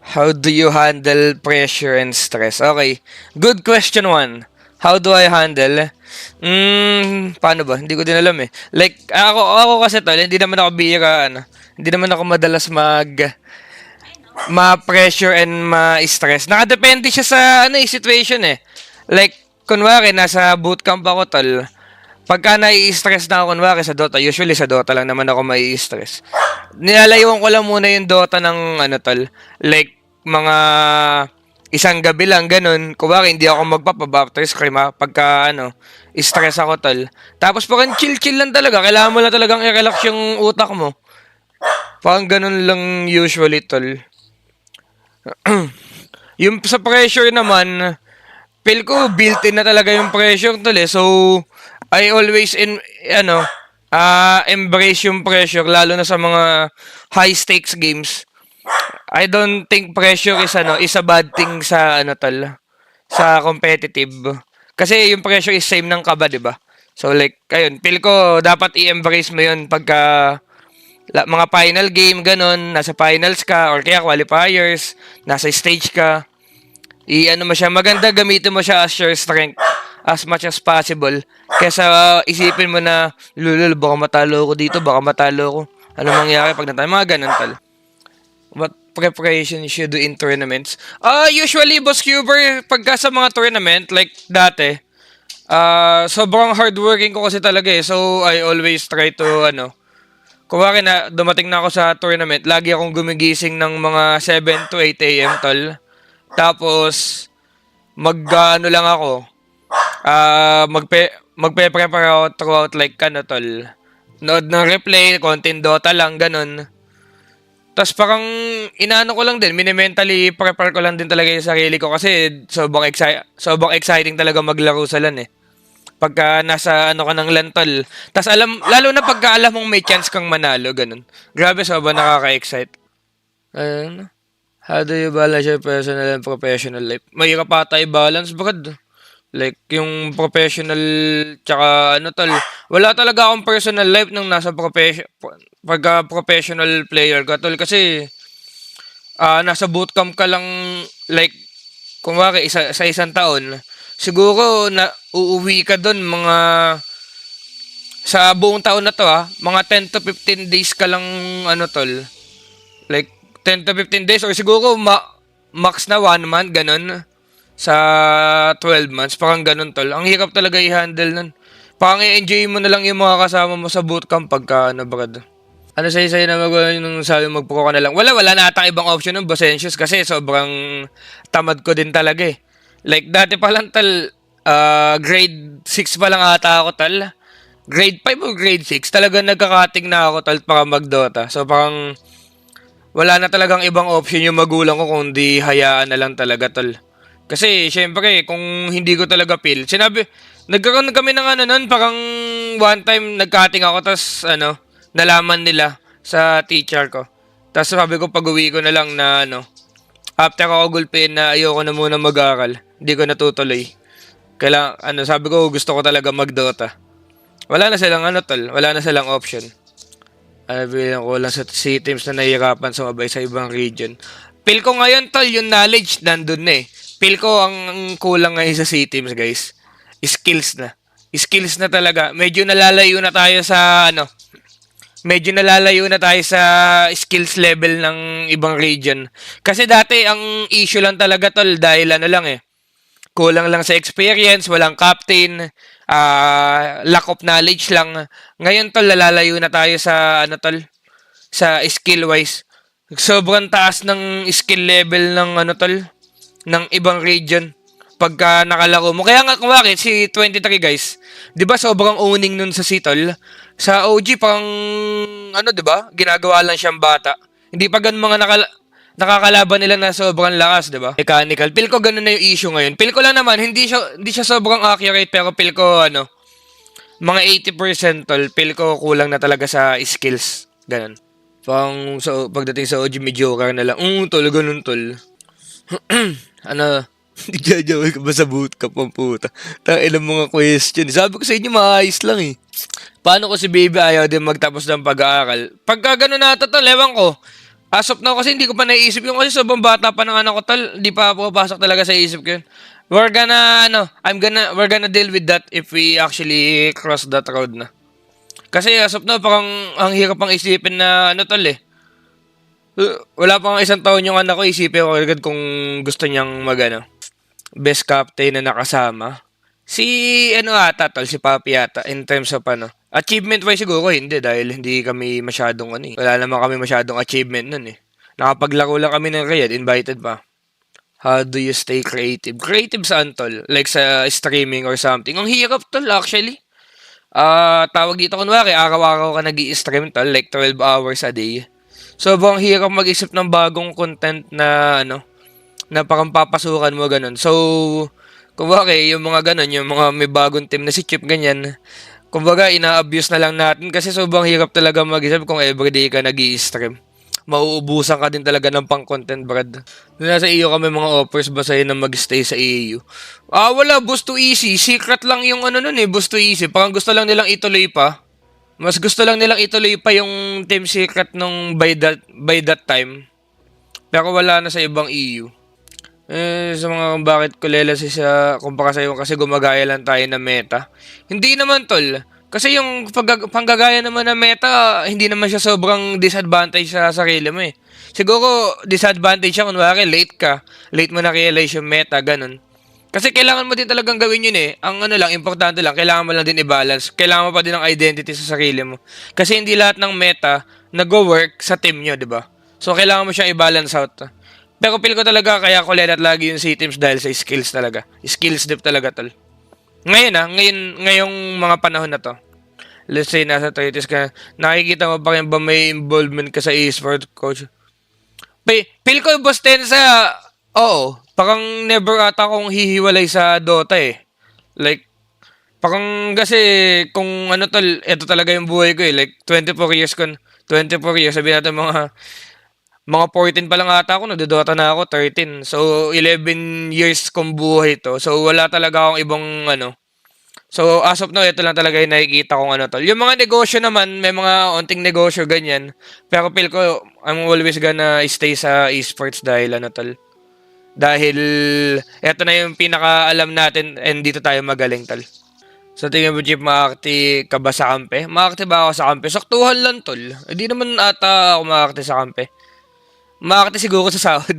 How do you handle pressure and stress? Okay. Good question one. How do I handle? Paano ba? Hindi ko din alam eh. Like, ako kasi tol, hindi naman ako bihira, ano. Hindi naman ako madalas ma-pressure and ma-stress. Nakadepende siya sa, situation eh. Like, kunwari, nasa bootcamp ako, tol. Pagka nai-stress na ako, kunwari, sa Dota, usually sa Dota lang naman ako mai-stress. Nilalayuan ko lang muna yung Dota ng, tol. Like, mga isang gabi lang, ganun. Kunwari, hindi ako magpapabafter scream, ha. Pagka, stress ako, tol. Tapos, parang chill-chill lang talaga. Kailangan mo lang talagang i-relax yung utak mo. Parang ganun lang usually, tol. Yung sa pressure naman, feel ko built-in na talaga yung pressure tol eh. So, I always embrace yung pressure lalo na sa mga high stakes games. I don't think pressure is a bad thing sa tol, sa competitive. Kasi yung pressure is same ng kaba, 'di ba? So like, ayun, feel ko dapat i-embrace mo 'yun pagka mga final game ganun, nasa finals ka or kaya qualifiers, nasa stage ka. Mo siya, maganda gamitin mo siya as your strength as much as possible. Kesa isipin mo na, lulul, baka matalo ko dito, baka matalo ko. Ano mangyari pag natalo? Mga ganun tal. What preparation you should do in tournaments? Usually, Boss Cuber, pagka sa mga tournament, like dati, sobrang hardworking ko kasi talaga eh. So, I always try to, kumwari na dumating na ako sa tournament, lagi akong gumigising ng mga 7 to 8 a.m. tol. Tapos, lang ako. Magpe-prepare ako throughout like tol. Nood ng replay, konting Dota lang, ganun. Tapos parang inaano ko lang din, mini-mentally prepare ko lang din talaga yung sarili ko kasi sobrang exciting talaga maglaro sa LAN eh. Pagka nasa ka ng LAN tol. Tapos lalo na pagka alam mong may chance kang manalo, ganun. Grabe, sobrang nakaka-excite. Ayun. How do you balance your personal and professional life? Mahirap ata i-balance, brad. Like, yung professional, tsaka tol. Wala talaga akong personal life nung nasa pagka professional player ka, tol. Kasi, nasa bootcamp ka lang, like, kumwari, sa isang taon. Siguro, na uuwi ka doon, sa buong taon na to, mga 10 to 15 days ka lang, tol. Like, 10 to 15 days or siguro max na 1 month, ganun. Sa 12 months, parang ganun tol. Ang hirap talaga i-handle nun. Parang i-enjoy mo na lang yung mga kasama mo sa bootcamp pagka brad. Ano sa'yo na nung sabi magpro ka na lang? Wala na atang ibang option ng Bosentius kasi sobrang tamad ko din talaga eh. Like dati pa lang tal, grade 6 pa lang ata ako tal. Grade 5 o grade 6, talaga nagkakating na ako tal para mag-Dota. So parang wala na talagang ibang option yung magulang ko kundi hayaan na lang talaga tol. Kasi syempre kung hindi ko talaga feel, nagkaroon kami ng nun, parang one time nagkating ako tas nalaman nila sa teacher ko. Tas sabi ko pag-uwi ko na lang na after ako gulpin na ayoko na muna mag-aral, hindi ko natutuloy. Sabi ko gusto ko talaga mag-Dota. Wala na silang tol, wala na silang option. Bilang ko lang sa C-teams na nahihirapan sumabay sa ibang region. Feel ko ngayon, tol, yung knowledge nandun na eh. Feel ko ang kulang ngayon sa C-teams, guys. Skills na. Skills na talaga. Medyo nalalayo na tayo sa, skills level ng ibang region. Kasi dati, ang issue lang talaga, tol, dahil lang eh. Kulang lang sa experience, walang captain, lack of knowledge lang. Ngayon tol, lalalayo na tayo sa sa skill wise. Sobrang taas ng skill level ng tol, ng ibang region pagka nakalaro mo. Kaya nga kumari si 23 guys, 'di ba sobrang owning nun sa Sitol? Sa OG pang 'di ba? Ginagawa lang siyang bata. Hindi pa gan mga nakakalaban nila na sobrang lakas, 'di ba? Mechanical. Feel ko ganun na yung issue ngayon. Feel ko lang naman hindi siya sobrang accurate pero feel ko mga 80% tol. Feel ko kulang na talaga sa skills. Ganun. Pagdating sa OG mediocre na lang. Tol, ganun tol. Nagjajaway ka ba sa bootcamp ang puta? Ilang mga question. Sabi ko sa inyo, maayos lang eh. Paano ko si baby ayaw din magtapos ng pag-aaral? Pagka gano'n nata to, ewan ko. As of now kasi hindi ko pa naiisip yung kasi sobrang bata pa ng anak ko tal, hindi pa pumapasok talaga sa isip ko yun. We're gonna deal with that if we actually cross that road na. Kasi as of now, parang ang hirap pang isipin na ano tol eh. Wala pang isang taon yung anak ko, isipin ko agad kung gusto niyang magano best captain na nakasama. Si ano ata tol, si Papi ata in terms of ano. Achievement wise siguro hindi dahil hindi kami masyadong ano eh. Wala naman kami masyadong achievement nun eh. Nakapaglaro lang kami ng Riyadh, invited pa. How do you stay creative? Creative saan tol? Like sa streaming or something. Ang hirap tol actually. Tawag dito kunwari, araw-araw ka nag-i-stream tol, like 12 hours a day. Sobrang hirap mag-isip ng bagong content na ano, na parang papasukan mo ganun. So, kumbaga yung mga ganun, yung mga may bagong team na si Chip ganyan, kumbaga ina-abuse na lang natin kasi sobrang hirap talaga mag-isip kung everyday ka nag-i-stream. Mauubusan ka din talaga ng pang-content, Brad. Doon nasa iyo kami mga offers ba sa'yo na mag-stay sa EU? Wala, Boost to Easy. Secret lang yung ano nun eh, Boost to Easy. Parang gusto lang nilang ituloy pa. Mas gusto lang nilang ituloy pa yung Team Secret nung by that time. Pero wala na sa ibang EU. Sa mga kung bakit kulela siya kumpara sa'yo kasi gumagaya lang tayo ng meta. Hindi naman tol. Kasi yung panggagaya naman ng meta, hindi naman siya sobrang disadvantage sa sarili mo eh. Siguro disadvantage siya kunwari late ka. Late mo na-realize yung meta, ganun. Kasi kailangan mo din talagang gawin yun eh. Ang ano lang, importante lang, kailangan mo lang din i-balance. Kailangan mo pa din ng identity sa sarili mo. Kasi hindi lahat ng meta nag-work sa team nyo, di ba? So, kailangan mo siyang i-balance out. Pero feel ko talaga kaya ko let lagi yung C-teams dahil sa skills talaga. Skills dip talaga tol. Ngayong mga panahon na to. Let's say nasa 30s ka, nakikita mo pa rin ba may involvement ka sa e-sport coach? Feel ko boss Tensa, oo, parang never ata akong hihiwalay sa Dota eh. Like, parang kasi kung ano tol, ito talaga yung buhay ko eh. Like, 24 years, sabihin natin mga 14 pa lang ata ako, nagdodota na ako, 13. So, 11 years kong buhay to. So, wala talaga akong ibang ano. So, as of now, ito lang talaga yung nakikita kong ano tol. Yung mga negosyo naman, may mga onting negosyo ganyan. Pero feel ko, I'm always gonna stay sa esports dahil ano tol. Dahil, eto na yung pinaka-alam natin and dito tayo magaling tol. So, tingin mo, Jeep, makakti ka ba sa kampe? Makakti ba ako sa kampe? Saktuhan lang tol. Hindi naman ata ako makakti sa kampe. Makakati siguro sa sahod.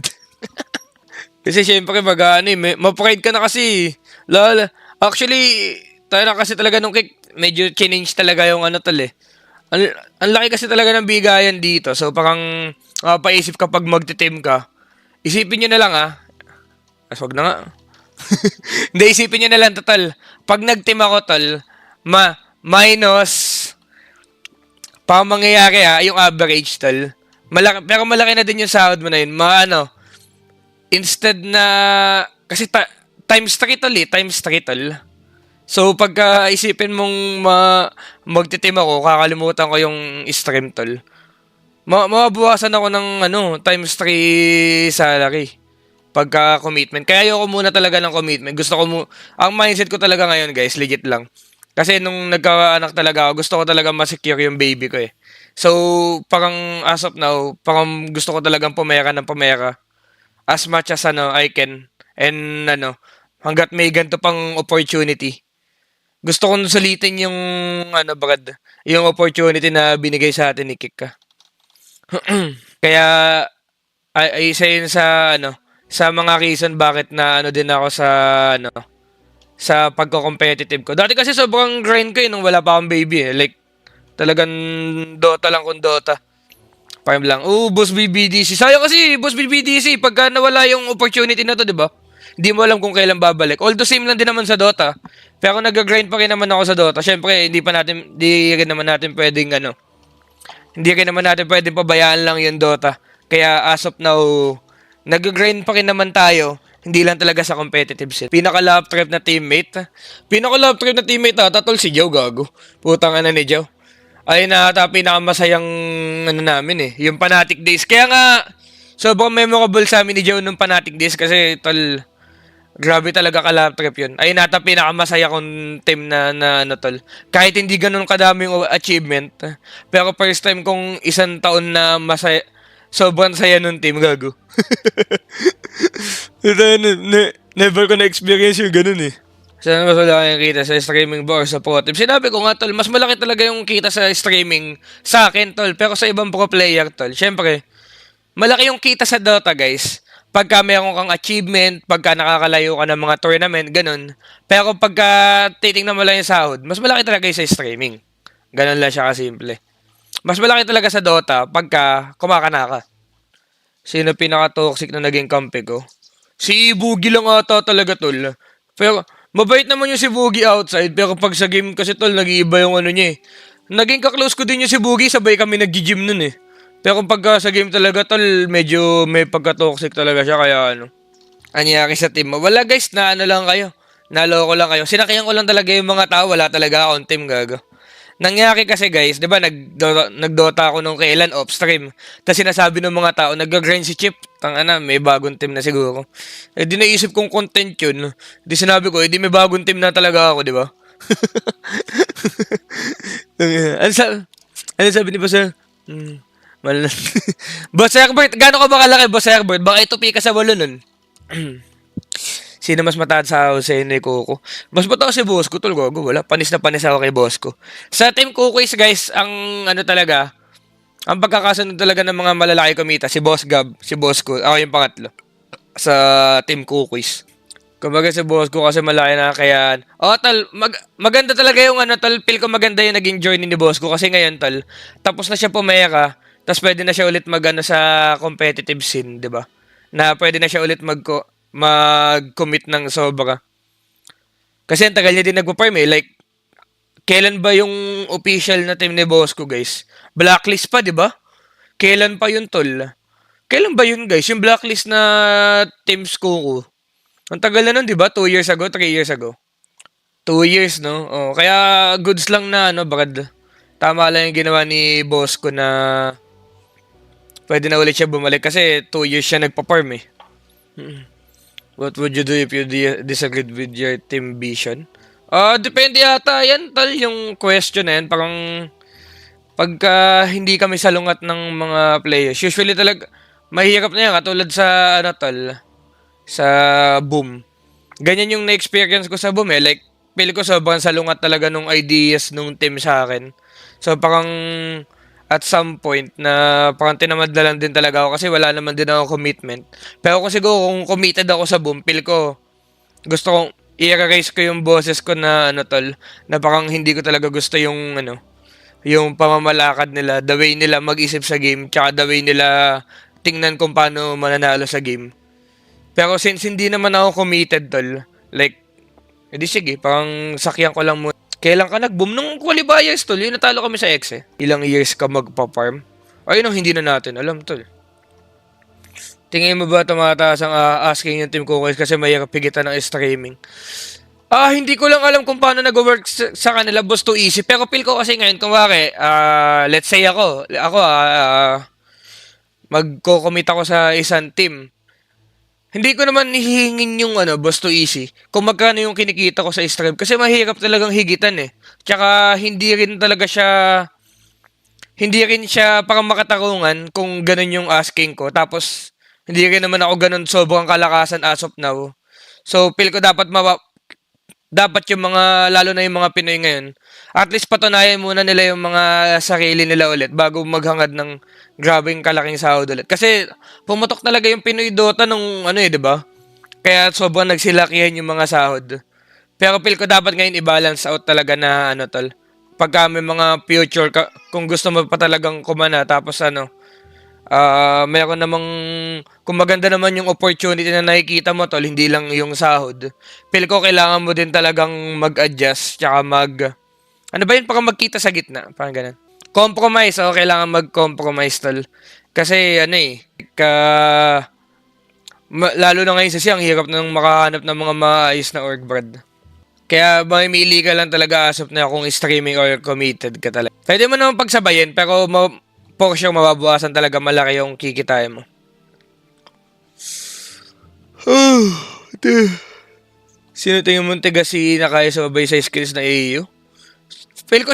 Kasi syempre ano eh, ma-pride ka na kasi. Lala. Actually, tayo na kasi talaga nung kick, medyo change talaga yung ano tol eh. Ang laki kasi talaga ng bigayan dito. So parang paisip kapag magte-team ka, isipin nyo na lang wag na nga. Hindi, isipin nyo na lang total. Pag nag-team ako tol, minus pa mangyayari yung average tol. Pero malaki na din yung sahod mo na yun. Instead na, kasi times 3 tol eh, times 3 tol. So, pagka isipin mong magtitim ako, kakalimutan ko yung stream tol. Mababawasan ako ng times 3 salary. Pagka commitment. Kaya ayoko muna talaga ng commitment. Ang mindset ko talaga ngayon guys, legit lang. Kasi nung nagkaanak talaga ako, gusto ko talaga ma-secure yung baby ko eh. So, parang as of now, parang gusto ko talagang pumera ng pumera as much as I can. And hanggat may ganito pang opportunity. Gusto kong sulitin yung Brad, yung opportunity na binigay sa atin ni Kika. Kaya ay isa yun sa mga reason bakit na din ako sa pagko-competitive ko. Dati kasi sobrang grind ko nung wala pa akong baby eh. Like, talagang Dota lang kung Dota. Parang lang, Boss BBDC. Sayang kasi, Boss BBDC, pagka nawala yung opportunity na to, di ba? Hindi mo alam kung kailan babalik. Although same lang din naman sa Dota. Pero nag-grind pa rin naman ako sa Dota. Syempre, hindi rin naman natin pwedeng pabayaan lang yung Dota. Kaya as of now, nag-grind pa rin naman tayo. Hindi lang talaga sa competitive set. Pinaka-love trip na teammate. Tatol si Joe, gago. Putang ni Joe. Ay na pinakamasayang namin eh. Yung Fnatic Days. Kaya nga, sobrang memorable sa amin ni Joe nung Fnatic Days kasi tol, grabe talaga ka-love trip yun. Ay pinakamasaya kong team na tol. Kahit hindi ganun kadaming achievement. Pero first time kong isang taon na sobrang saya nun team, gago. Never ko na-experience yung ganun eh. Saan mas malaki yung kita sa streaming ba or sa pro team? Sinabi ko nga tol, mas malaki talaga yung kita sa streaming sa akin tol, pero sa ibang pro player tol, syempre, malaki yung kita sa Dota guys. Pagka meron kang achievement, pagka nakakalayo ka ng mga tournament, ganun. Pero pagka titingnan mo lang yung sahod, mas malaki talaga yung sa streaming. Ganun lang siya kasimple. Mas malaki talaga sa Dota pagka kumakana ka. Sino pinaka-toxic na naging kampi ko? Si Boogie lang ata talaga tol. Pero mabait naman yung si Boogie outside, pero pag sa game kasi tol, nag-iiba yung ano niya eh. Naging ka-close ko din yung si Boogie, sabay kami nag-gym nun eh. Pero kung pagka sa game talaga tol, medyo may pagka-toxic talaga siya, kaya ano. Anyari sa team mo. Wala guys, na ano lang kayo. Naloko lang kayo. Sinakyan ko lang talaga yung mga tao, wala talaga akong team gago. Nangyari kasi guys, 'di ba nagdota ako nung kailan off stream. Tapos sinasabi ng mga tao, nag-grind si Chip. Tangana, may bagong team na siguro. Eh di naisip kong content 'yun. Di sinabi ko, eh di may bagong team na talaga ako, 'di ba? ano sa ano sabi ni Boss? Mal Boss Herbert, gaano ka ba kalaki, Boss Herbert? Baka itupi ka sa walo nun. Sino mas mataas sa Jose ni Coco? Mas mataas si Boss ko, tol, gago. Wala, panis na panis ako kay Boss ko. Sa team Cookies, guys, ang ano talaga, ang pagkakasunod talaga ng mga malalaki kumita, si Boss Gab, si Boss ko, ako yung pangatlo. Sa team Cookies. Kumbaga si Boss ko kasi malaki na kaya, tol, maganda talaga yung ano, tol, feel ko maganda yung naging journey ni Boss ko kasi ngayon, tol, tapos na siya pumeka, tapos pwede na siya ulit magano sa competitive scene, di ba? Na pwede na siya ulit mag-commit ng sobra. Kasi ang tagal niya din nagpa-farm eh. Like, kailan ba yung official na team ni Bosco, guys? Blacklist pa, di ba? Kailan pa yun, tol? Kailan ba yun, guys? Yung blacklist na teams ko. Ang tagal na nun, di ba? 2 years ago, 3 years ago. 2 years, no? Oh, kaya goods lang na, ano, Brad. Tama lang yung ginawa ni Bosco na pwede na ulit siya bumalik kasi 2 years siya nagpa-farm eh. What would you do if you disagreed with your team vision? Depende yata yan, tal, yung question na yan. Parang, pagka hindi kami salungat ng mga players, usually talaga, mahirap na yan, katulad sa, ano, tal, sa boom. Ganyan yung na-experience ko sa boom eh. Like, feel ko sobrang salungat talaga nung ideas nung team sa akin. So, parang, at some point na parang tinamad na lang din talaga ako kasi wala naman din ako commitment. Pero kung siguro kung committed ako sa boom, feel ko gusto kong i-erase ko yung boses ko na ano tol, na parang hindi ko talaga gusto yung ano, yung pamamalakad nila, the way nila mag-isip sa game, tsaka the way nila tingnan kung paano mananalo sa game. Pero since hindi naman ako committed tol, like, edi sige, parang sakyan ko lang muna. Kailan ka nag-boom? Nung qualifiers, tol. Yung natalo kami sa X eh. Ilang years ka magpa-farm? Ayun ang hindi na natin alam, tol. Tingin mo ba tumataas ang asking yung team ko kasi may pigitan ng streaming? Hindi ko lang alam kung paano nag-work sa kanila, boss, too easy. Pero feel ko kasi ngayon, kung bakit, let's say ako, magko-commit ako sa isang team. Hindi ko naman hihingin yung ano, boss to easy. Kung magkano yung kinikita ko sa stream. Kasi mahirap talagang higitan eh. Tsaka hindi rin siya parang makatarungan kung ganun yung asking ko. Tapos, hindi rin naman ako ganun sobrang kalakasan as of now. So, feel ko dapat yung mga, lalo na yung mga Pinoy ngayon, at least patunayan muna nila yung mga sarili nila ulit bago maghangad ng grabing kalaking sahod ulit. Kasi pumatok talaga yung Pinoy Dota nung ano eh, di ba? Kaya sobrang nagsilakihan yung mga sahod. Pero feel ko dapat ngayon i-balance out talaga na ano tol. Pagka may mga future ka, kung gusto mo pa talagang kumana, tapos ano, meron namang, kung maganda naman yung opportunity na nakikita mo tol, hindi lang yung sahod. Feel ko kailangan mo din talagang mag-adjust, tsaka ano ba yun, parang magkita sa gitna, parang ganun. Compromise, kailangan mag-compromise tol. Kasi ano eh, lalo na ngayon ang hirap nang makahanap ng mga maayos na org brad. Kaya mamimili ka lang talaga as of na kung streaming or committed ka talaga. Pwede mo naman pagsabayin, pero for sure mababawasan talaga malaki yung kikitain mo. Sino tingin mo tigas na kaya sumabay sa skills na AU? Feel ko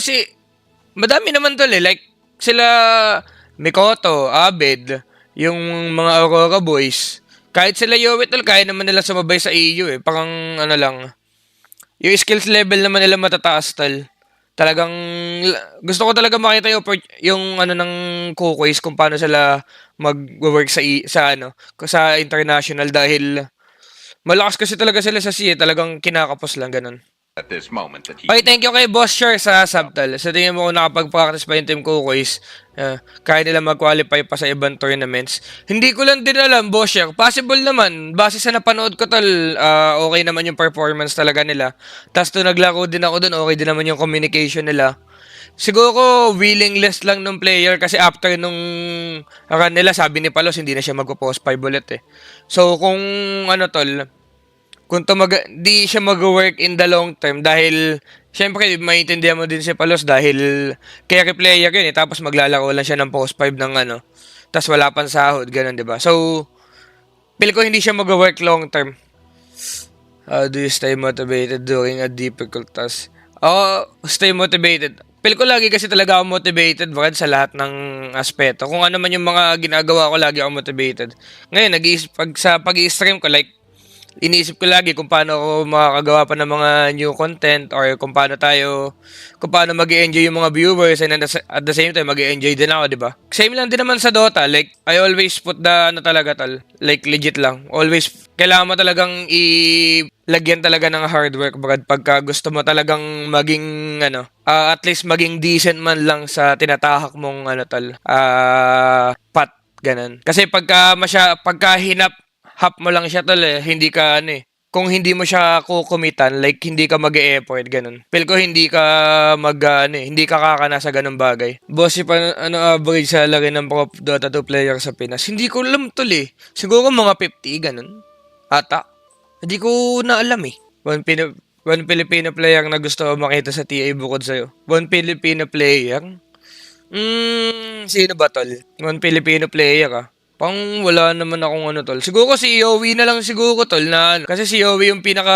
madami naman tol eh. Like, sila Mikoto, Abed, yung mga Aurora Boys, kahit sila Yowie tol, kaya naman nila sumabay sa EU eh. Parang ano lang, yung skills level naman nila matataas tol. Talagang gusto ko talaga makita yung ano ng Kukoys kung paano sila mag-work sa ano, sa international dahil malakas kasi talaga sila sa CA, talagang kinakapos lang ganun. At this moment that he Okay, thank you kay Boss Sure sa subtal. Sa tingin mo kung nakapag-practice pa yung Team Kukoys, kaya nila mag-qualify pa sa ibang tournaments. Hindi ko lang din alam, Boss Sure. Possible naman. Base sa napanood ko tol, okay naman yung performance talaga nila. Tapos to naglaro din ako dun, okay din naman yung communication nila. Siguro willingness lang nung player kasi after nung run nila, sabi ni Palos hindi na siya magpo-post 5 ulit eh. So kung ano tol, kung di siya mag-work in the long term dahil syempre maintindihan mo din si Palos dahil carry player yun eh, tapos maglalaro lang siya ng post 5 ng ano, tapos wala pang sahod, ganun, di ba? So, feel ko hindi siya mag-work long term. How do you stay motivated during a difficult task? Stay motivated. Feel ko lagi kasi talaga ako motivated, Brad, sa lahat ng aspeto. Kung ano man yung mga ginagawa ko, lagi ako motivated. Ngayon, sa pag-i-stream ko, like, iniisip ko lagi kung paano ako makakagawa pa ng mga new content or kung paano mag-enjoy yung mga viewers and at the same time mag-enjoy din ako, di ba? Same lang din naman sa Dota, like I always put the ano talaga tal, like legit lang. Always kailangan mo talagang lagyan talaga ng hard work, Brad, pagka gusto mo talagang maging ano, at least maging decent man lang sa tinatahak mong ano tal, pat ganun. Kasi pagka hap mo lang siya tol eh, hindi ka ano eh. Kung hindi mo siya kukumitan, like hindi ka mag-e-effort, ganun. Feel ko hindi ka hindi ka kakana sa ganung bagay. Boss, pa ano average salary ng pro Dota 2 player sa Pinas? Hindi ko alam tol eh. Siguro mga 50, ganun. Ata. Hindi ko na alam eh. One Filipino player na gusto ko makita sa TA bukod sa'yo. One Filipino player? Sino ba tol? One Filipino player ah. Pang wala naman akong ano tol. Siguro si Yowie na lang siguro tol na ano. Kasi si Yowie yung pinaka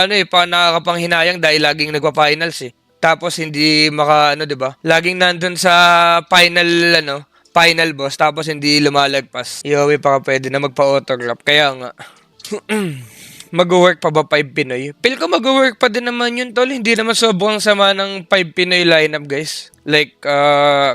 ano eh, nakakapanghinayang dahil laging nagpa-finals eh. Tapos hindi ano 'di ba? Laging nandun sa final boss tapos hindi lumalagpas. Yowie pa pwede na magpa-autograph. Kaya nga mag-work pa ba 5 Pinoy? Feel ko mag-work pa din naman yun, tol. Hindi naman sobrang sama ng 5 Pinoy lineup, guys. Like,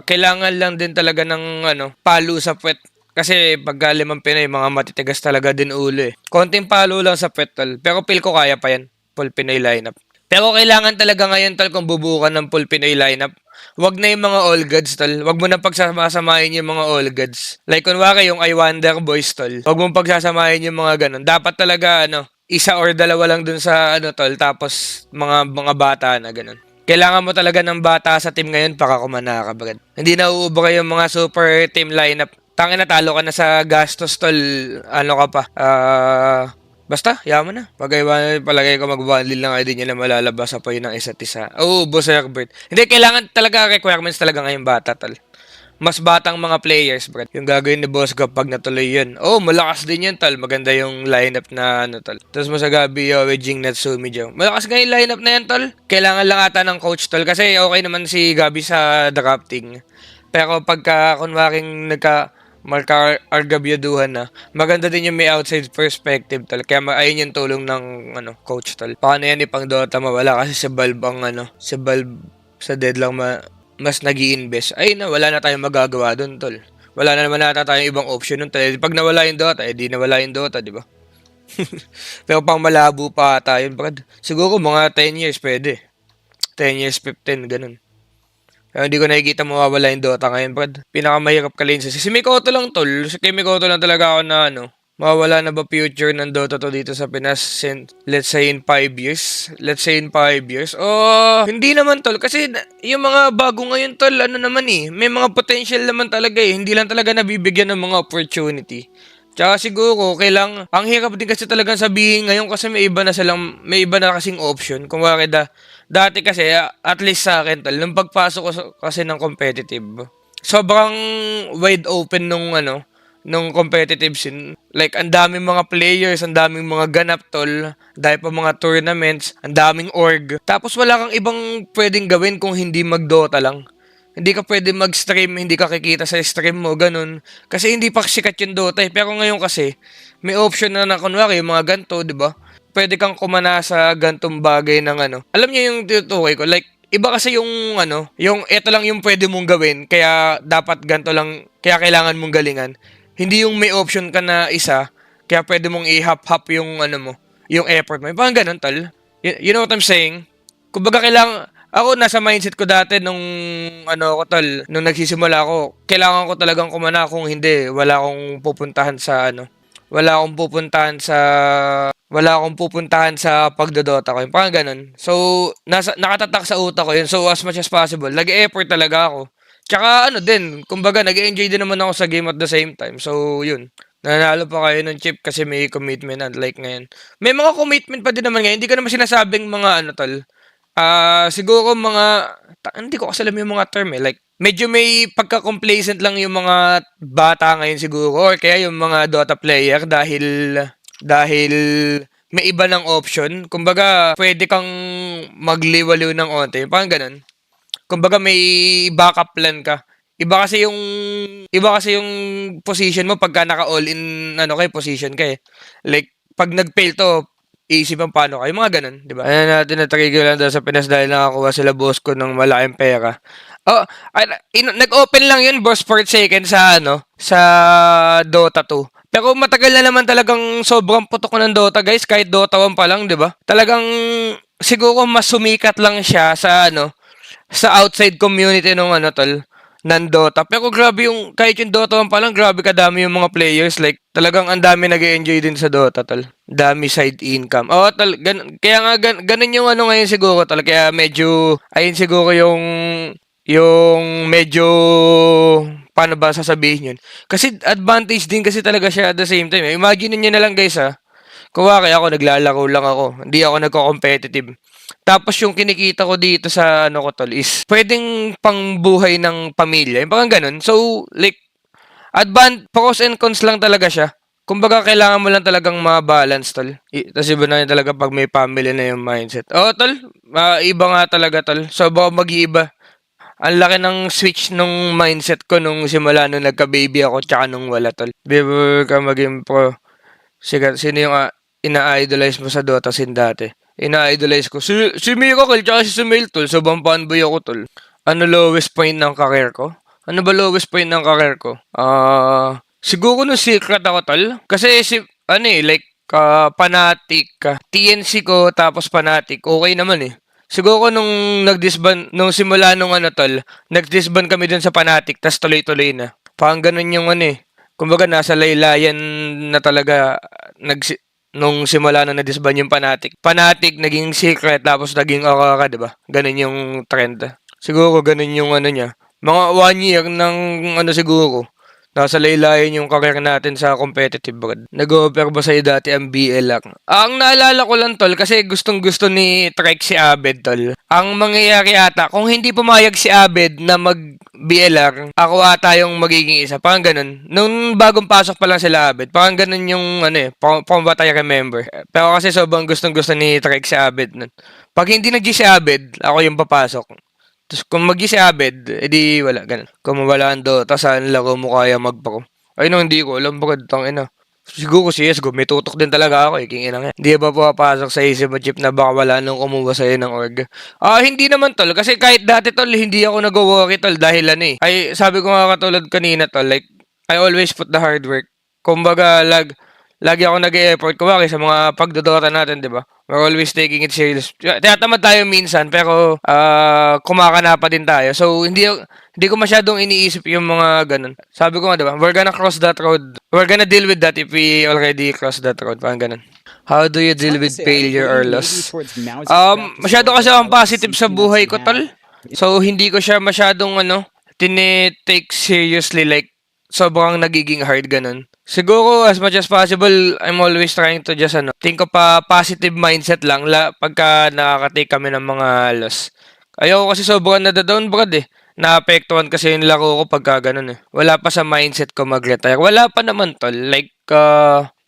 kailangan lang din talaga ng, palo sa puwet. Kasi pagka 5 Pinoy, mga matitigas talaga din ulo eh. Konting palo lang sa puwet, tol. Pero feel ko kaya pa yan. Full Pinoy lineup. Pero kailangan talaga ngayon, tol, kung bubukan ng full Pinoy lineup, wag na yung mga all gods, tol. Wag mo na pagsasamahin yung mga all gods. Like, kunwari yung I Wonder Boys, tol. Wag mong pagsasamahin yung mga ganun. Dapat talaga, isa or dalawa lang dun sa, tol. Tapos, mga bata na ganun. Kailangan mo talaga ng bata sa team ngayon para kumana ka, Brad. Hindi na uubra yung mga super team lineup. Tangin na talo ka na sa gastos, tol. Ano ka pa? Basta, yaman na. Palagay ko mag-bundle lang ay din nila malalabas sa payo ng isa't isa. Boss Herbert. Hindi, kailangan talaga requirements talaga ngayong bata, tol. Mas batang mga players, Brad. Yung gagawin ni Boss Gab pag natuloy yun. Malakas din yun, tol. Maganda yung lineup na, tol. Tapos mo sa gabi, with Jing Natsumi Joe. Malakas nga yung lineup na yan, tol. Kailangan lang ata ng coach, tol. Kasi okay naman si Gabi sa drafting. Pero pagka, kunwaring argabyaduhan na, maganda din yung may outside perspective, tol. Kaya ayun yung tulong ng, coach, tol. Paano yan ipang Dota mawala kasi si Valve si Valve sa dead lang mas nag-i-invest. Ay na, wala na tayong magagawa doon, tol. Wala na naman nata tayong ibang option nun, tol. Pag nawala yung Dota, di nawala yung Dota, di ba? Pero pang malabo pa tayo, Brad. Siguro mga 10 years pwede. 10 years, 15, ganun. Kaya hindi ko nakikita mawawala yung Dota ngayon, Brad. Pinakamahirap kalin si Mikoto lang, tol. Si Mikoto lang talaga ako na, mawawala na ba future ng Dota to dito sa Pinas let's say in 5 years? Let's say in 5 years? Hindi naman, tol. Kasi yung mga bago ngayon, tol, naman eh. May mga potential naman talaga eh. Hindi lang talaga nabibigyan ng mga opportunity. Tsaka siguro, ang hirap din kasi talagang sabihin ngayon kasi may iba na kasing option. Kung bakit dati kasi, at least sa akin, tol, nung pagpasok ko kasi ng competitive, sobrang wide open nung competitive scene. Like, ang daming mga players, ang daming mga ganap, tol. Dahil pa mga tournaments, ang daming org. Tapos wala kang ibang pwedeng gawin kung hindi mag-Dota lang. Hindi ka pwede mag-stream, hindi ka kikita sa stream mo, ganun. Kasi hindi pa sikat yung Dota eh. Pero ngayon kasi, may option na kunwari, yung mga ganto, di ba? Pwede kang kumana sa gantong bagay ng ano. Alam niyo yung tutukoy ko, like, iba kasi yung ano, yung ito lang yung pwede mong gawin, kaya dapat ganto lang, kaya kailangan mong galingan. Hindi yung may option ka na isa, kaya pwede mong i-hop-hop yung ano mo, yung effort mo. Parang ganun, tol. You know what I'm saying? Kumbaga kailangan, ako nasa mindset ko dati nung ano ko tol, nung nagsisimula ako, kailangan ko talagang kumana kung hindi, wala akong pupuntahan sa ano, wala akong pupuntahan sa pagdodota ko. Yung parang ganun. So, nakatatak sa utak ko yun. So, as much as possible, nag-effort talaga ako. Tsaka ano din, kumbaga nag-enjoy din naman ako sa game at the same time. So, yun. Nanalo pa kayo ng chip kasi may commitment unlike ngayon. May mga commitment pa din naman ngayon. Hindi ko naman sinasabing mga ano tol. Siguro mga hindi ko kasi alam yung mga term eh. Like medyo may pagka-complacent lang yung mga bata ngayon siguro or kaya yung mga Dota player dahil may iba ng option. Kumbaga, pwede kang magliwaliw ng onte. Parang ganun. Kumbaga may backup plan ka. Iba kasi yung position mo pagka naka all in ano kay position ka eh. Like pag nag-fail to, iisip ang paano kayo, mga ganun, di ba? Ayan natin na trigger lang daw sa Pinas dahil nakakuha sila boss ko ng malaking pera. Oh, nag-open lang yun boss for second sa ano, sa Dota 2. Pero matagal na naman talagang sobrang putok ng Dota guys, kahit Dota 1 pa lang, di ba? Talagang siguro mas sumikat lang siya sa ano, sa outside community nung ano tol ng Dota. Pero grabe yung, kahit yung Dota 1 pa lang, grabe kadami yung mga players. Like, talagang ang dami nag-enjoy din sa Dota, tol. Dami side income. Oo, tol. Kaya nga, ganun yung ano ngayon siguro, tol. Kaya medyo, ayun siguro yung medyo, paano ba sasabihin yun? Kasi advantage din kasi talaga siya at the same time. Imagine niyo na lang guys ha. Kuwari ako, naglalaro lang ako. Hindi ako nagko-competitive. Tapos yung kinikita ko dito sa ano ko tol is pwedeng pangbuhay ng pamilya. Yung parang ganun. So, like, pros and cons lang talaga siya. Kumbaga, kailangan mo lang talagang ma-balance, tol. Tapos iba na yun talaga pag may family na yung mindset. Oo, tol. Iba nga talaga, tol. Sobrang mag-iiba. Ang laki ng switch nung mindset ko nung simula nung nagka-baby ako tsaka nung wala, tol. Before ka maging pro, sino yung ina-idolize mo sa Dota sin dati? Ina-idolize ko. Si Miracle tsaka si Sumail, tol. Sobrang fanboy ako, tol. Ano lowest point ng career ko? Ano ba lowest point ng career ko? Siguro nung secret ako, tol. Kasi ano eh, like, Fnatic. TNC ko, tapos Fnatic. Okay naman eh. Siguro nung simula nung ano, tol, nag-disband kami dun sa Fnatic, tas tuloy-tuloy na. Parang ganun yung ano eh. Kumbaga, nasa laylayan na talaga nung simula na na-disband yung Fnatic. Fnatic, naging secret, tapos naging Aurora, di ba? Ganun yung trend. Siguro ganun yung ano niya. Mga 1 year ng ano siguro. Nasa laylayan yung career natin sa competitive brad. Nag-offer ba sa'yo dati ang BLR? Ang naalala ko lang tol, kasi gustong gusto ni Trek si Abed tol. Ang mangyayari ata, kung hindi pumayag si Abed na mag-BLR, ako ata yung magiging isa. Parang ganun. Nung bagong pasok pa lang sila Abed, parang ganun yung ano eh, from what I remember. Pero kasi sobrang gustong gusto ni Trek si Abed nun. Pag hindi nag si Abed, ako yung papasok. Tapos kung si Abed, edi wala, ganun. Kung wala ang Dota, saan laro mo kaya mag-pro? Ay no, hindi ko alam, bakit tangina. Siguro si CSGO, may tutok din talaga ako eh, king ina nga. Hindi ba pumapasok sa isip mo, Chip, na baka wala nung kumuha sa'yo ng org? Hindi naman tol, kasi kahit dati tol, hindi ako nag-worry tol, dahil ano eh. Ay, sabi ko nga katulad kanina tol, like, I always put the hard work. Kumbaga, lagi ako nag-e-effort ko sa mga pagdodota natin, di ba? We're always taking it serious. Tinatamad tayo minsan, pero kumakana pa din tayo. So, hindi ko masyadong iniisip yung mga ganun. Sabi ko nga, di ba? We're gonna cross that road. We're gonna deal with that if we already cross that road. Parang ganun. How do you deal with failure or loss? Masyado kasi akong positive sa buhay ko, tol. So, hindi ko siya masyadong, tinitake seriously, like, sobrang nagiging hard ganun. Siguro, as much as possible, I'm always trying to just, think of a positive mindset lang pagka nakakatake kami ng mga loss. Ayoko kasi sobrang nadadown, brad eh. Naapektuhan kasi yung laro ko pagka ganun eh. Wala pa sa mindset ko mag-retire. Wala pa naman tol. Like,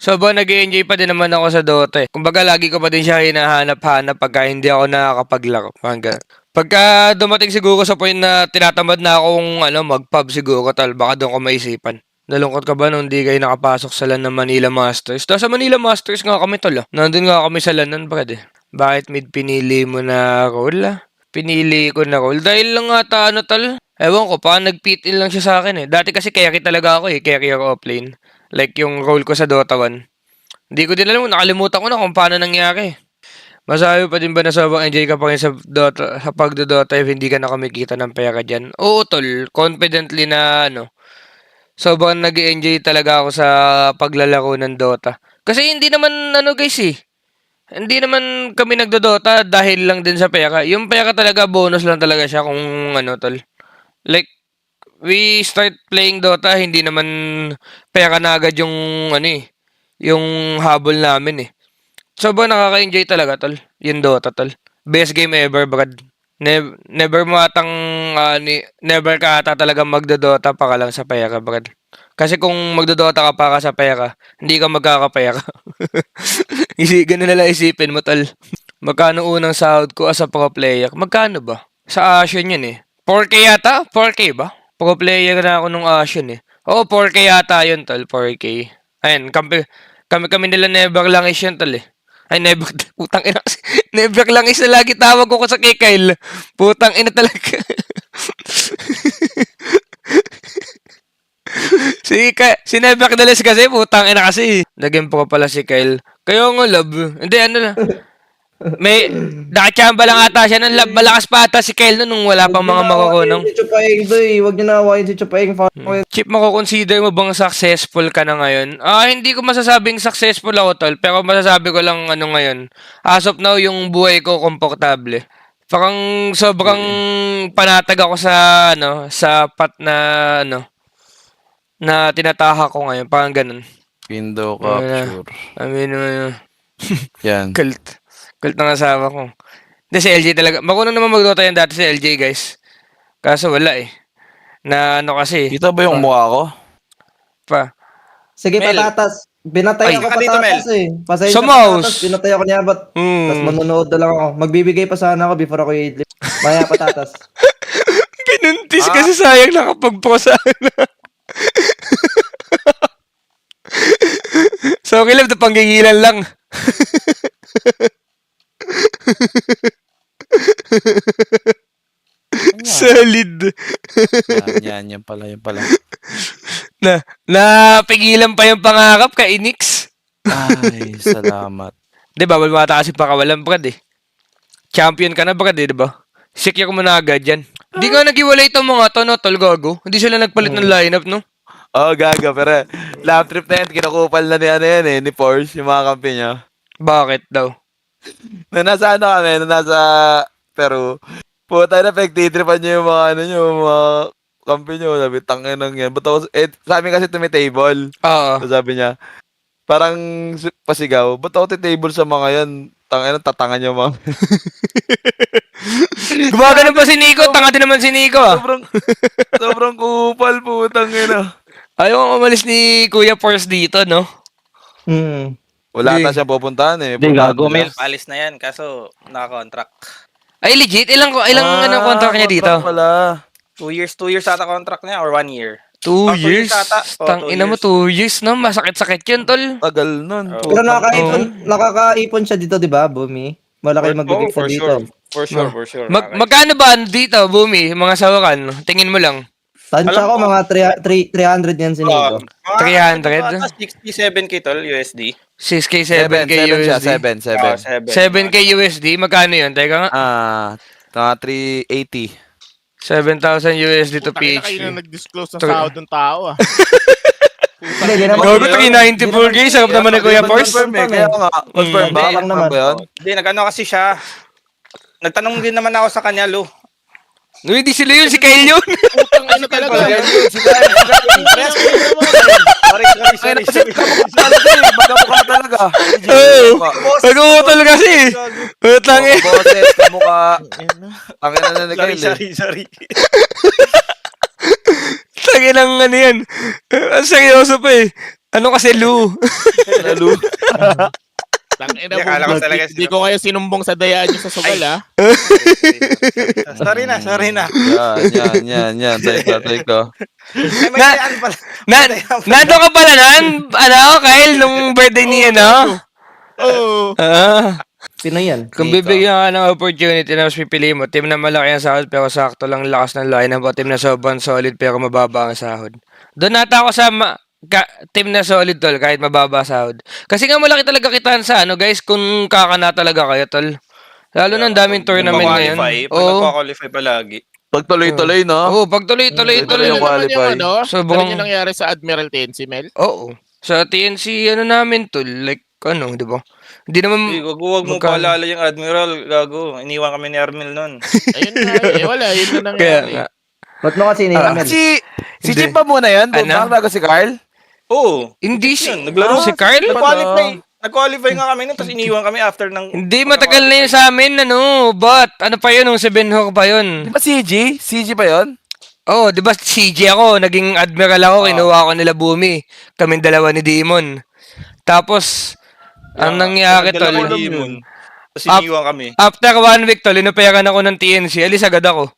sobrang nag-enjoy pa din naman ako sa Dota eh. Kumbaga, lagi ko pa din siya hinahanap-hanap pagka hindi ako nakakapaglaro. Parang ganun. Pagka dumating siguro sa point na tinatamad na akong mag-pub siguro tol, baka doon ko maisipan. Nalungkot ka ba nung di kayo nakapasok sa LAN ng Manila Masters? Sa Manila Masters nga kami tol ah. Nandun nga kami sa LAN nun brad eh. Bakit mid pinili mo na role ah? Pinili ko na role dahil lang ata tol. Ewan ko pa, nag-pit in lang siya sa akin eh. Dati kasi carry talaga ako eh, carry ako offlane. Like yung role ko sa Dota 1. Hindi ko din alam, nakalimutan ko na kung paano nangyari. Masabi pa din ba na sobrang enjoy ka pa rin sa Dota, sa pagdodota if hindi ka na kumikita ng pera dyan? Oo, tol. Confidently na sobrang nag-enjoy talaga ako sa paglalaro ng Dota. Kasi hindi naman guys eh. Hindi naman kami nagdodota dahil lang din sa pera. Yung pera talaga bonus lang talaga siya kung tol. Like we start playing Dota, hindi naman pera na agad yung yung habol namin eh. Sobrang nakaka-enjoy talaga, tol. Yung Dota, tol. Best game ever, brad. Never mo atang, never ka ata talaga magdodota pa ka lang sa pera, brad. Kasi kung magdodota ka pa ka sa pera, hindi ka magkakapera. Ganun na lang isipin mo, tol. Magkano unang sahod ko as a pro player? Magkano ba? Sa Ashen yun eh. 4K yata? 4K ba? Pro player na ako nung Ashen eh. Oo, 4K yata yun, tol. 4K. Ayun, kami nila never lang is yun, tol eh. Ay, never, putang ina kasi. Never lang is na lagi tawag ko sa kay Kyle. Putang ina talaga. si Never Dalis kasi, putang ina kasi. Naging pro pala si Kyle. Kaya nga, love. Hindi, lang. May, nakachamba lang ata siya ng love. Malakas pa ata si Kyle nung wala pang mga makukunong. Si Chupaeng doy, wag niyo na awayin si Chupaeng. Chip, makukonsider mo bang successful ka na ngayon? Hindi ko masasabing successful ako, tol. Pero masasabi ko lang ngayon. As of now, yung buhay ko komportable. Parang sobrang panatag ako sa pat na, na tinataha ko ngayon. Parang ganun. Window capture. Yan. Cult. Cult ng asawa ko. Hindi, si LJ talaga. Makunang naman magdota yan dati si LJ, guys. Kaso wala eh. Na kasi. Kita ba yung mukha ko? Pa. Sige, Mel. patatas. Binatay Ay, ako ka dito, patatas eh. Pasensya Sa mouse. patatas, binatay ako niya ba't tapos manonood na lang ako. Magbibigay pa sana ako before ako i-idlip. Maya patatas. Pinuntis kasi sayang nakapag-posa na. So, okay lang, ito panggingilan lang. Solid. Yan pala. Napigilan pa yung pangarap kay Inix. Ay, salamat. Di ba, bawal kasi pakawalan, brad eh. Champion ka na, brad eh, di ba? Secure mo na agad yan. Di nga nag-iwalay itong mga tol, gago. Hindi sila nagpalit ng lineup, no? Gaga, pero lap trip na yan, kinukupal na ni ni Porsche, yung mga kampi niya. Bakit daw? Nung nasa Peru, puta na, pagtitripan niyo yung mga yung mga kampi niyo, sabi, tangin ng yan. Ba't ako, sa amin kasi tumi-table. Oo. So, sabi niya, parang pasigaw, ba't ako titable sa mga yan? Tangin ng tatangan niyo mga. Gumagano pa si Nico, tanga din naman si Nico ah. Sobrang kupal, putang ina. Ayaw ang umalis ni Kuya Force dito, no? Wala Hindi. na siya pupuntahan eh. Hindi, gago, Mel. Palis na yan, kaso naka-contract. Ay, legit? Ilang contract niya dito? Wala. 2 years ata contract niya or 1 year. 2 2 years? years ata. Oo, Tang 2 ina mo, years. 2 years na. Masakit-sakit yun, tol. Tagal nun. Oh. Pero nakakaipon siya dito, di ba, Bumi? Malaki magbibig for dito. sure. For sure. Magkano ba dito, Bumi? Mga sawakan? Tingin mo lang. Tansya ko, Alam ko. mga 300 yan si Nico. 300? 67k tol USD. 6K, 7K USD. 7. 7K USD? Magkano yun? Teka nga. Mga 380. 7,000 USD to Putang ina, kayo PHP. na nag-disclose ng sahod ng tao ah. Hindi naman. Gago, 394K. Sarap naman ni Kuya Force. Confirm eh. Kaya nga. Confirm ba? Baka lang naman. Ba yun? Hindi, nag-ano kasi siya. Nagtanong din naman ako sa kanya, Lu. Uy, di sila yun. Si Kyle yun. Putang ina talaga. Sorry. Magkamukha talaga. Nag-uutol kasi. Utang eh. Boses, kamukha. Ang ina na ni Kyle. Sorry. Tangin ang yan. Ang seryoso pa eh. Ano kasi, Lu? Lalo. Akala ko talaga Di ko kayo sinumbong sa dayaan nyo sa sugal, Ay. ah. Sorry na. Yan. Tay ko. Ay, may Na- dayaan pala. Nando ka pala nan? Ano, Kyle, nung birthday niya, no? Oo. Pinoy yan. Kung bibigyan ka ng opportunity na mas pipili mo, team na malaki ang sahod pero sakto lang lakas ng line o team na sobrang solid pero mababa ang sahod. Doon nata ako sa team na solid tol kahit mababa sahod. Kasi nga malaki talaga kitaan sa ano guys kung kakana talaga kayo tol. Lalo na ang daming tournament ngayon. Pag Oo. nagpa-qualify palagi. Pag tuloy-tuloy, no? Oo, pag tuloy-tuloy Tuloy Ano yung naman qualify. yung ano? Sobrang- Ano yung nangyari sa Admiral TNC, Mel? Oo. Sa TNC ano namin tol, like ano, 'di ba? Hindi naman Huwag mo magkano. paalala yung Admiral, gago. Iniwan kami ni Armel nun. Ayun na, wala. Yun na Kaya nangyari. nga. Ba't mo kasi iniwan? Si Hindi. Chip ba muna yan? Doon Ano? bago si Carl? Oo. Hindi si Yun, naglaro. si Carl. Nag-qualify nga kami nun, tapos iniwan kami after ng... Hindi matagal na yun sa amin ano, but ano pa yun nung 7 Hawk pa yun. Di ba CG? CG ba yun? Oh, 'di ba CJ ako, naging admiral ako, kinuha ko nila Bumi. Kaming dalawa ni Demon. Tapos ang nangyari tol, Tapos iniwan kami. after 1 week tol, inupayaran ako ng TNC, alis agad ako.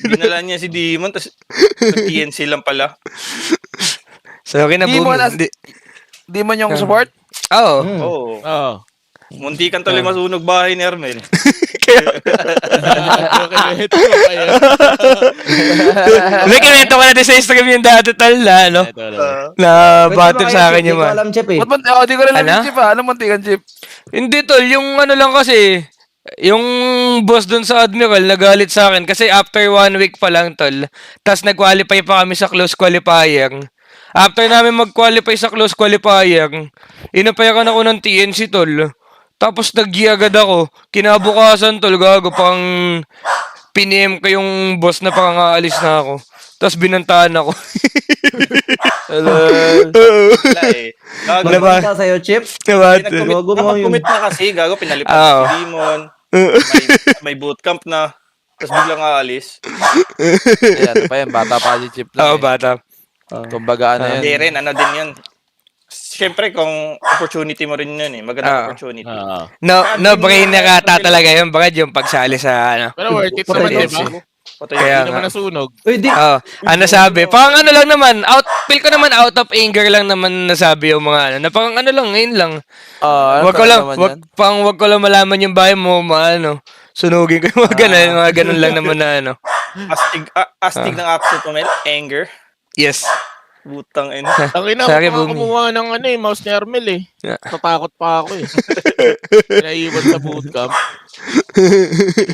Ginala niya si Demon, tapos TNC lang pala. Sorry na Demon Bumi. as- Di man yung support? Oo. Oo. Oo. Munti kan tuloy masunog bahay ni Armel. Okay, ito kayo. May kinento ko natin sa Instagram yung dati tol na, ano, Ito, ito. na battle sa akin Hindi yung ko alam, Chip eh. Ba't man? Oh, di ko rin alam Ano? yung Chip ah. Anong mantikan Chip? Hindi tol, yung ano lang kasi, yung boss dun sa Admiral nagalit sa akin kasi after 1 week pa lang tol, tas nag-qualify pa kami sa close qualifier. After namin mag-qualify sa close qualifier, inapayakan ako ng TNC tol. Tapos nag-agad ako. Kinabukasan tol, gago pang piniem ko yung boss na pang aalis na ako. Tapos binantaan ako. Wala eh. Gago. Magpapanta sa'yo, Chip. Diba? Gago mo yun. Nakakumit na kasi, gago, pinalipat Oo. si Demon. May bootcamp na. Tapos biglang aalis. Ayan, ito pa yan. Bata pa si Chip Oo, lang. bata. Kumbaga ano Hindi yan. rin, ano din yun. Siyempre, kung opportunity mo rin yun eh. Magandang Oo. opportunity. Oo. No brainer ata talaga yun. Baka yung pagsali sa ano. Pero worth it naman, di ba? Patay Kaya Hindi naman nga. nasunog. Uy, di. Oh, ano sabi? Parang ano lang naman, feel ko naman out of anger lang naman nasabi yung mga ano. Na parang ano lang, ngayon lang. Ano Wag ko lang, naman yan? wag ko lang malaman yung bahay mo, maano. Sunugin ko yung mga ganun lang naman na ano. Astig ng absolute moment. Anger. Yes. Butang ina. Ang ina, Sorry, ako Bumi. kumuha ng ano eh, mouse ni Armel eh. Yeah. Tatakot pa ako eh. Naiwan sa bootcamp.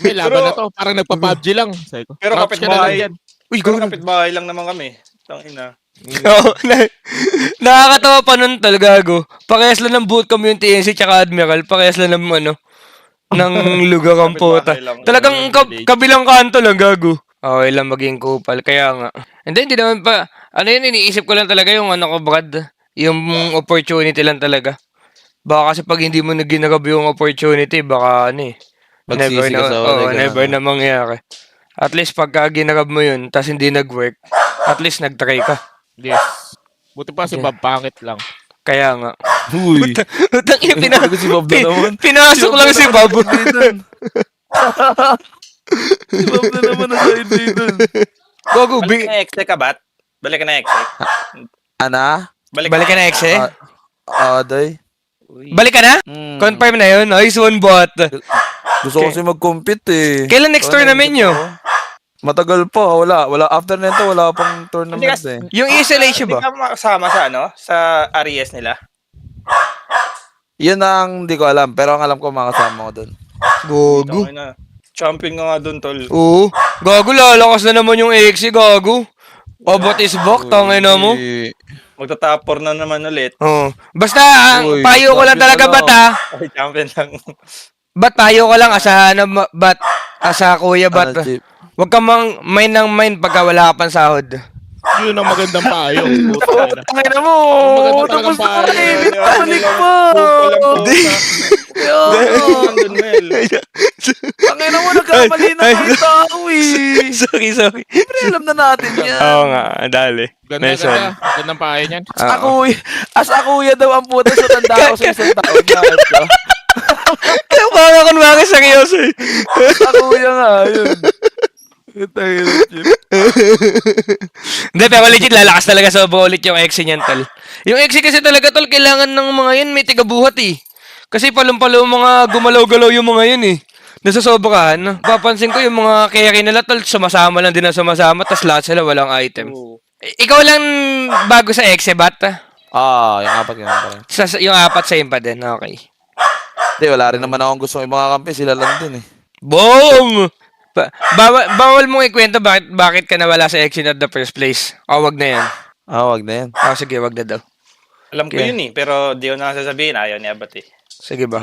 May laban na to, parang nagpa-PUBG lang. Sabi ko, Pero crouch ka na lang kapitbahay. dyan. Uy, Pero kapitbahay lang naman kami. Tangina. Oo, nakakatawa pa nun tol, gago. Parehas lang ng bootcamp yung TNC tsaka Admiral. Parehas lang ng ano, ng lugar ang puta. Kapitbahay lang. Talagang kabilang kanto lang, gago. Okay lang maging kupal, kaya nga. And then, hindi naman pa, ano yun, iniisip ko lang talaga yung ano ko, Brad. Yung opportunity lang talaga. Baka kasi pag hindi mo na ginagab yung opportunity, baka ano eh. Magsisi ka sa Oo, huli, never ganun. na mangyari. At least pagka ginagab mo yun, tas hindi nag-work, at least nag-try ka. Yes. Buti pa si Bob pangit lang. Kaya nga. Uy. Utang ina, Sabi ko si Bob na naman. pinasok lang si Bob. Si Bob na naman ang side dun. Gogo, Balik ka na X ka, Bat? Balik ka na X. Ana? balik ka na, X eh. Day. Balik ka na? Mm. Confirm na yun. Nice one, bot. Gusto ko kasi mag-compete eh. Kailan next tournament nyo? Matagal pa, wala. After nito, wala pang tournament Hindi kasi- eh. Yung ESLH Hindi ba? ka makasama sa ano? Sa RES nila? Yun ang hindi ko alam, pero ang alam ko makasama ko doon. Gogo. Tangina. Champion ka nga dun, tol. Oo. Gago, lalakas na naman yung EXE, gago. Abot is back, tangay na mo. Magtatapor na naman ulit. Oo. Basta, Uy, payo ko lang champion talaga, na bat lang. ha. Ay, champion lang. Bat, payo ko lang, bat, asa kuya, bat. Ano, Chip? Huwag ka mang mind ng mind pagka wala ka pang sahod. Yun ang magandang payo. Puta na. Tangin na mo! Maganda Tapos talagang na bahay. kayo! Balik pa! Nandun mo eh. Tangina mo, nagkamali na kayo tao eh. sorry. Siyempre, alam na natin yan. Oo nga, dali. Ganda, ganda. Gandang pahay niyan. As a kuya daw ang puta sa tanda ko sa isang taon. Kahit ko. Parang kunwari seryoso eh. As a kuya nga, yun. Tangina, Chip. Hindi, pero legit, lalakas talaga sobra ulit yung Exe niyan, tol. Yung Exe kasi talaga, tol, kailangan ng mga yan, may tigabuhat eh. Kasi palong-palo mga gumalaw-galaw yung mga yan eh. Nasasobrahan. Papansin ko yung mga carry nila, tol, sumasama lang din na sumasama, tas lahat sila walang item. Ikaw lang bago sa Exe, bat? Yung apat yun pa rin. Yung apat sa pa din, okay. Hindi, wala rin naman akong gusto yung mga kampi. Sila lang din eh. Boom! Bawal mong ikwento bakit ka nawala sa Exe at the first place. O, wag na yan. Wag na yan. Sige, wag na daw. Alam ko Okay. yun eh, pero di ko na sasabihin. Ayaw ni Abat eh. Sige ba?